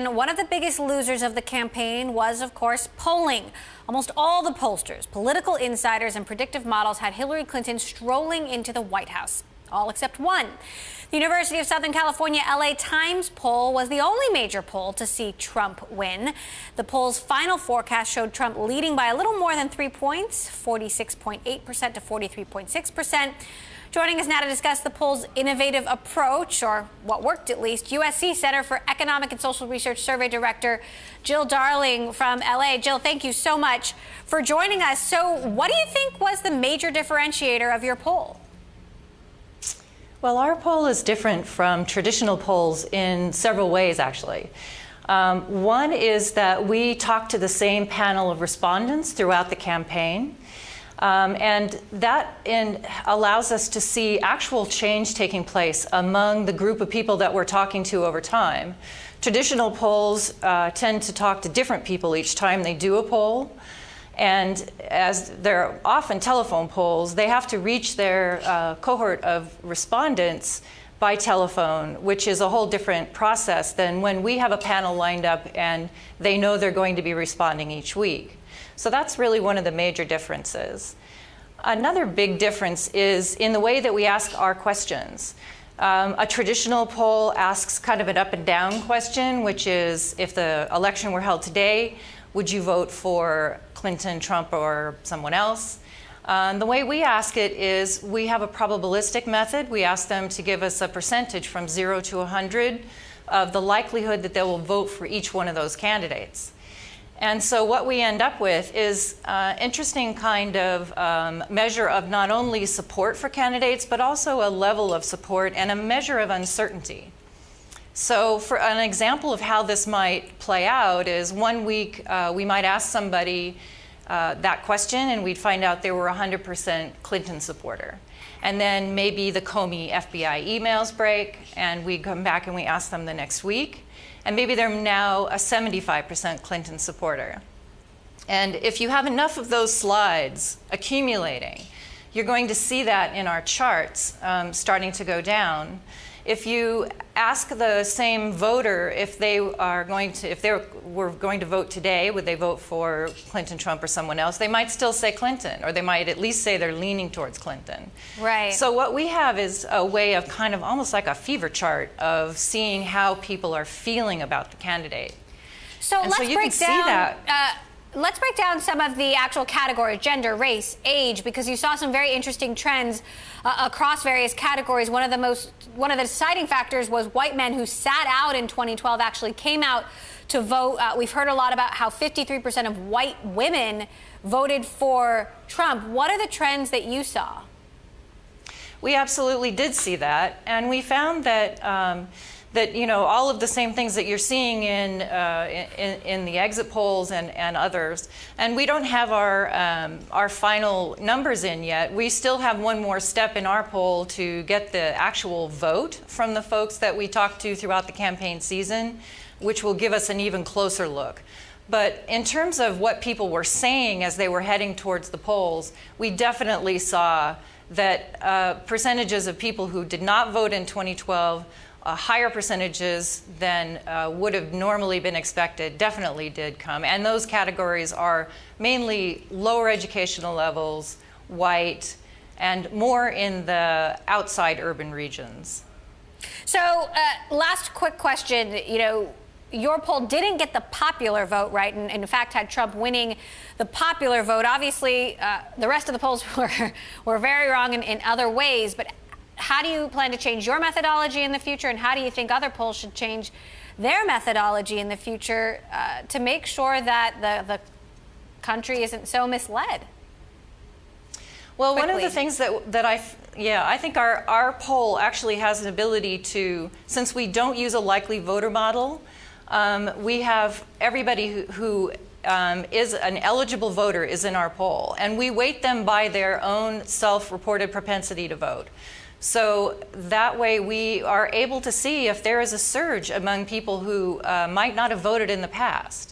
One of the biggest losers of the campaign was, of course, polling. Almost all the pollsters, political insiders, and predictive models had Hillary Clinton strolling into the White House, all except one. The University of Southern California LA Times poll was the only major poll to see Trump win. The poll's final forecast showed Trump leading by a little more than 3 points, 46.8% to 43.6%. Joining us now to discuss the poll's innovative approach, or what worked at least, USC Center for Economic and Social Research Survey Director Jill Darling from LA. Jill, thank you so much for joining us. So what do you think was the major differentiator of your poll? Well, our poll is different from traditional polls in several ways, actually. One is that we talked to the same panel of respondents throughout the campaign. And that allows us to see actual change taking place among the group of people that we're talking to over time. Traditional polls tend to talk to different people each time they do a poll. And as they're often telephone polls, they have to reach their cohort of respondents by telephone, which is a whole different process than when we have a panel lined up and they know they're going to be responding each week. So that's really one of the major differences. Another big difference is in the way that we ask our questions. A traditional poll asks kind of an up and down question, which is, if the election were held today, would you vote for Clinton, Trump, or someone else? The way we ask it is we have a probabilistic method. We ask them to give us a percentage from 0 to 100 of the likelihood that they will vote for each one of those candidates. And so what we end up with is an interesting kind of measure of not only support for candidates, but also a level of support and a measure of uncertainty. So for an example of how this might play out is 1 week we might ask somebody that question and we'd find out they were 100% Clinton supporter. And then maybe the Comey FBI emails break and we come back and we ask them the next week. And maybe they're now a 75% Clinton supporter. And if you have enough of those slides accumulating, you're going to see that in our charts starting to go down. If you ask the same voter if they were going to vote today, would they vote for Clinton, Trump, or someone else? They might still say Clinton, or they might at least say they're leaning towards Clinton. Right. So what we have is a way of kind of almost like a fever chart of seeing how people are feeling about the candidate. So let's break down. Let's break down some of the actual categories: gender, race, age, because you saw some very interesting trends across various categories. One of the deciding factors was white men who sat out in 2012 actually came out to vote. We've heard a lot about how 53% of white women voted for Trump. What are the trends that you saw? We absolutely did see that, and we found that all of the same things that you're seeing in the exit polls and others. And we don't have our final numbers in yet. We still have one more step in our poll to get the actual vote from the folks that we talked to throughout the campaign season, which will give us an even closer look. But in terms of what people were saying as they were heading towards the polls, we definitely saw that percentages of people who did not vote in 2012, higher percentages than would have normally been expected, definitely did come. And those categories are mainly lower educational levels, white, and more in the outside urban regions. So last quick question, your poll didn't get the popular vote right, and in fact had Trump winning the popular vote. Obviously, the rest of the polls were very wrong in other ways, but how do you plan to change your methodology in the future, and how do you think other polls should change their methodology in the future to make sure that the country isn't so misled? Well, quickly? One of the things that I think our poll actually has an ability to, since we don't use a likely voter model, we have everybody who is an eligible voter is in our poll, and we weight them by their own self-reported propensity to vote. So that way we are able to see if there is a surge among people who might not have voted in the past.